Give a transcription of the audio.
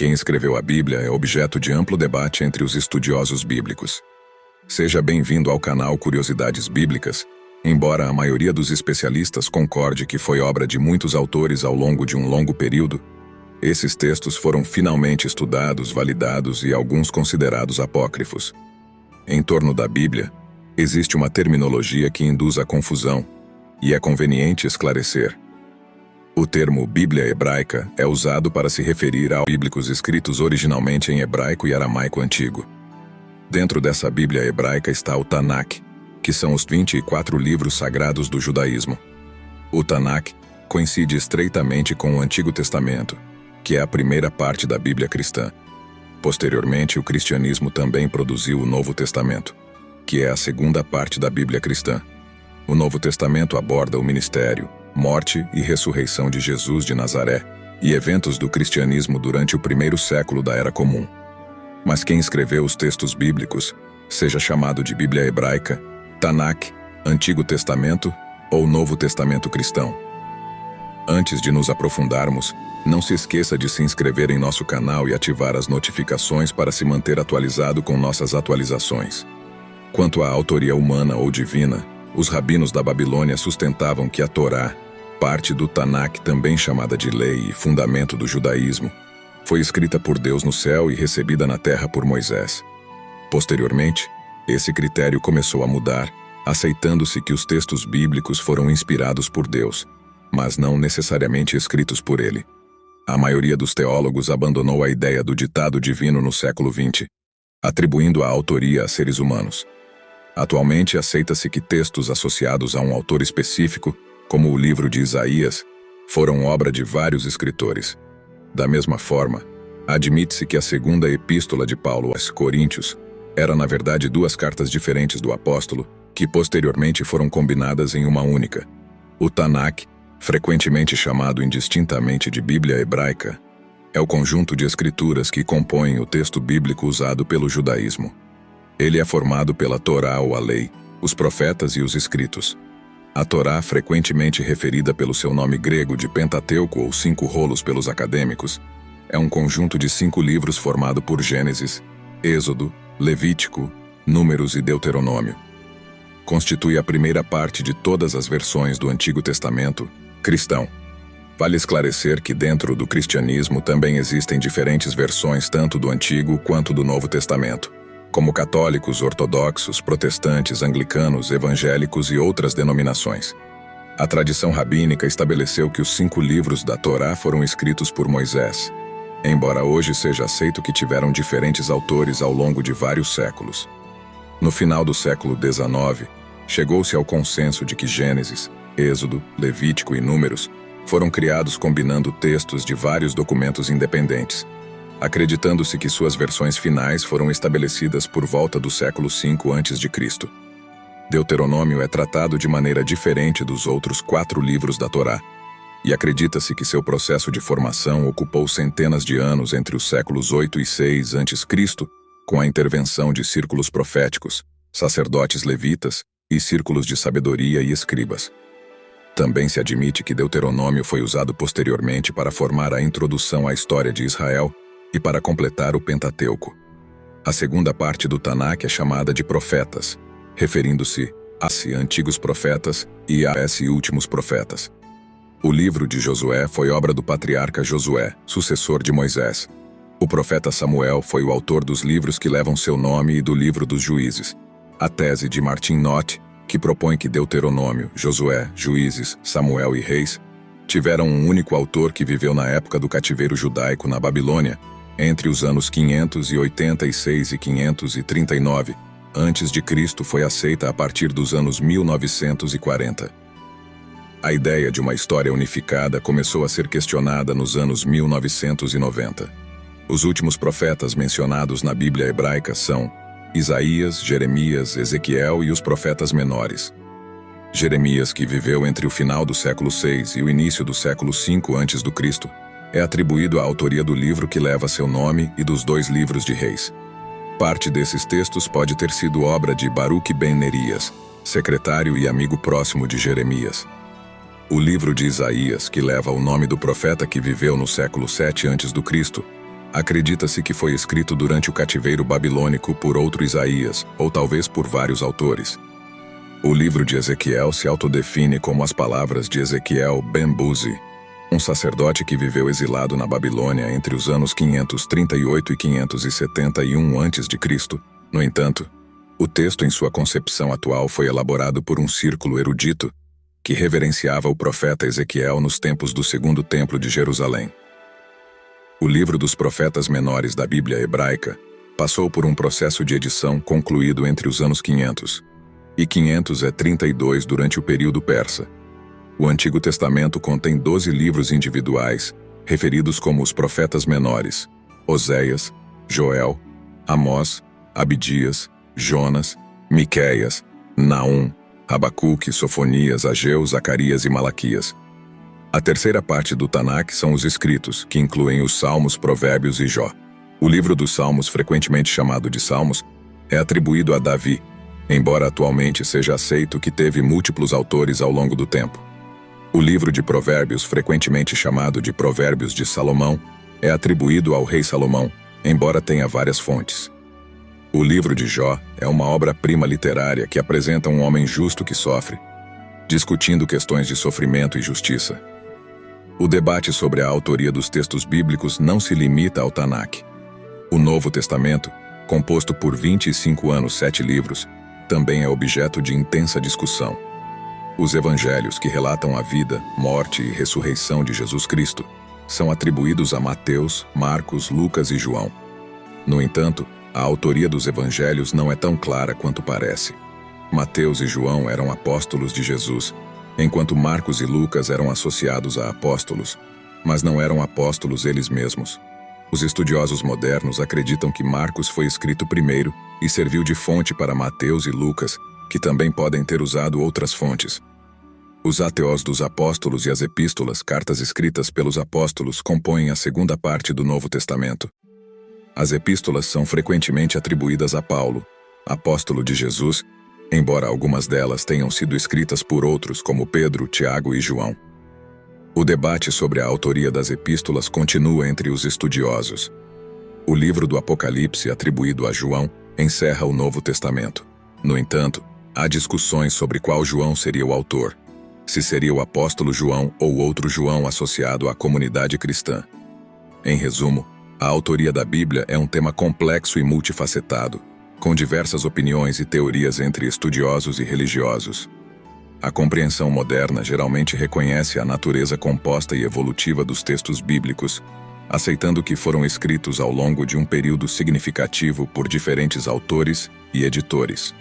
Quem escreveu a Bíblia é objeto de amplo debate entre os estudiosos bíblicos. Seja bem-vindo ao canal Curiosidades Bíblicas, embora a maioria dos especialistas concorde que foi obra de muitos autores ao longo de um longo período. Esses textos foram finalmente estudados, validados e alguns considerados apócrifos. Em torno da Bíblia, existe uma terminologia que induz a confusão, e é conveniente esclarecer. O termo Bíblia hebraica é usado para se referir aos bíblicos escritos originalmente em hebraico e aramaico antigo. Dentro dessa Bíblia hebraica está o Tanakh, que são os 24 livros sagrados do judaísmo. O Tanakh coincide estreitamente com o Antigo Testamento, que é a primeira parte da Bíblia cristã. Posteriormente, o cristianismo também produziu o Novo Testamento, que é a segunda parte da Bíblia cristã. O Novo Testamento aborda o ministério, morte e ressurreição de Jesus de Nazaré e eventos do cristianismo durante o primeiro século da Era Comum. Mas quem escreveu os textos bíblicos, seja chamado de Bíblia hebraica, Tanakh, Antigo Testamento ou Novo Testamento cristão. Antes de nos aprofundarmos, não se esqueça de se inscrever em nosso canal e ativar as notificações para se manter atualizado com nossas atualizações. Quanto à autoria humana ou divina, os rabinos da Babilônia sustentavam que a Torá, parte do Tanakh também chamada de lei e fundamento do judaísmo, foi escrita por Deus no céu e recebida na terra por Moisés. Posteriormente, esse critério começou a mudar, aceitando-se que os textos bíblicos foram inspirados por Deus, mas não necessariamente escritos por ele. A maioria dos teólogos abandonou a ideia do ditado divino no século XX, atribuindo a autoria a seres humanos. Atualmente, aceita-se que textos associados a um autor específico, como o livro de Isaías, foram obra de vários escritores. Da mesma forma, admite-se que a segunda epístola de Paulo aos Coríntios era na verdade duas cartas diferentes do apóstolo, que posteriormente foram combinadas em uma única. O Tanakh, frequentemente chamado indistintamente de Bíblia hebraica, é o conjunto de escrituras que compõem o texto bíblico usado pelo judaísmo. Ele é formado pela Torá ou a lei, os profetas e os escritos. A Torá, frequentemente referida pelo seu nome grego de Pentateuco ou 5 rolos pelos acadêmicos, é um conjunto de 5 livros formado por Gênesis, Êxodo, Levítico, Números e Deuteronômio. Constitui a primeira parte de todas as versões do Antigo Testamento cristão. Vale esclarecer que dentro do cristianismo também existem diferentes versões tanto do Antigo quanto do Novo Testamento, como católicos, ortodoxos, protestantes, anglicanos, evangélicos e outras denominações. A tradição rabínica estabeleceu que os 5 livros da Torá foram escritos por Moisés, embora hoje seja aceito que tiveram diferentes autores ao longo de vários séculos. No final do século XIX, chegou-se ao consenso de que Gênesis, Êxodo, Levítico e Números foram criados combinando textos de vários documentos independentes, acreditando-se que suas versões finais foram estabelecidas por volta do século V a.C. Deuteronômio é tratado de maneira diferente dos outros 4 livros da Torá, e acredita-se que seu processo de formação ocupou centenas de anos entre os séculos 8 e 6 a.C., com a intervenção de círculos proféticos, sacerdotes levitas e círculos de sabedoria e escribas. Também se admite que Deuteronômio foi usado posteriormente para formar a introdução à história de Israel e para completar o Pentateuco. A segunda parte do Tanakh é chamada de Profetas, referindo-se a antigos profetas e a últimos profetas. O livro de Josué foi obra do patriarca Josué, sucessor de Moisés. O profeta Samuel foi o autor dos livros que levam seu nome e do livro dos Juízes. A tese de Martin Noth, que propõe que Deuteronômio, Josué, Juízes, Samuel e Reis tiveram um único autor que viveu na época do cativeiro judaico na Babilônia, entre os anos 586 e 539, antes de Cristo, foi aceita a partir dos anos 1940. A ideia de uma história unificada começou a ser questionada nos anos 1990. Os últimos profetas mencionados na Bíblia hebraica são Isaías, Jeremias, Ezequiel e os profetas menores. Jeremias, que viveu entre o final do século VI e o início do século V a.C., é atribuído à autoria do livro que leva seu nome e dos 2 livros de Reis. Parte desses textos pode ter sido obra de Baruque ben Nerias, secretário e amigo próximo de Jeremias. O livro de Isaías, que leva o nome do profeta que viveu no século VII a.C., Acredita-se que foi escrito durante o cativeiro babilônico por outro Isaías, ou talvez por vários autores. O livro de Ezequiel se autodefine como as palavras de Ezequiel ben Buzi, um sacerdote que viveu exilado na Babilônia entre os anos 538 e 571 a.C. No entanto, o texto em sua concepção atual foi elaborado por um círculo erudito que reverenciava o profeta Ezequiel nos tempos do Segundo Templo de Jerusalém. O livro dos profetas menores da Bíblia hebraica passou por um processo de edição concluído entre os anos 500 e 532 durante o período persa. O Antigo Testamento contém 12 livros individuais, referidos como os profetas menores: Oséias, Joel, Amós, Abdias, Jonas, Miqueias, Naum, Abacuque, Sofonias, Ageu, Zacarias e Malaquias. A terceira parte do Tanak são os escritos, que incluem os Salmos, Provérbios e Jó. O livro dos Salmos, frequentemente chamado de Salmos, é atribuído a Davi, embora atualmente seja aceito que teve múltiplos autores ao longo do tempo. O livro de Provérbios, frequentemente chamado de Provérbios de Salomão, é atribuído ao rei Salomão, embora tenha várias fontes. O livro de Jó é uma obra-prima literária que apresenta um homem justo que sofre, discutindo questões de sofrimento e justiça. O debate sobre a autoria dos textos bíblicos não se limita ao Tanak. O Novo Testamento, composto por 25 anos, 7 livros, também é objeto de intensa discussão. Os evangelhos que relatam a vida, morte e ressurreição de Jesus Cristo são atribuídos a Mateus, Marcos, Lucas e João. No entanto, a autoria dos evangelhos não é tão clara quanto parece. Mateus e João eram apóstolos de Jesus, enquanto Marcos e Lucas eram associados a apóstolos, mas não eram apóstolos eles mesmos. Os estudiosos modernos acreditam que Marcos foi escrito primeiro e serviu de fonte para Mateus e Lucas, que também podem ter usado outras fontes. Os Ateós dos Apóstolos e as Epístolas, cartas escritas pelos apóstolos, compõem a segunda parte do Novo Testamento. As epístolas são frequentemente atribuídas a Paulo, apóstolo de Jesus, embora algumas delas tenham sido escritas por outros como Pedro, Tiago e João. O debate sobre a autoria das epístolas continua entre os estudiosos. O livro do Apocalipse, atribuído a João, encerra o Novo Testamento. No entanto, há discussões sobre qual João seria o autor, se seria o apóstolo João ou outro João associado à comunidade cristã. Em resumo, a autoria da Bíblia é um tema complexo e multifacetado, com diversas opiniões e teorias entre estudiosos e religiosos. A compreensão moderna geralmente reconhece a natureza composta e evolutiva dos textos bíblicos, aceitando que foram escritos ao longo de um período significativo por diferentes autores e editores.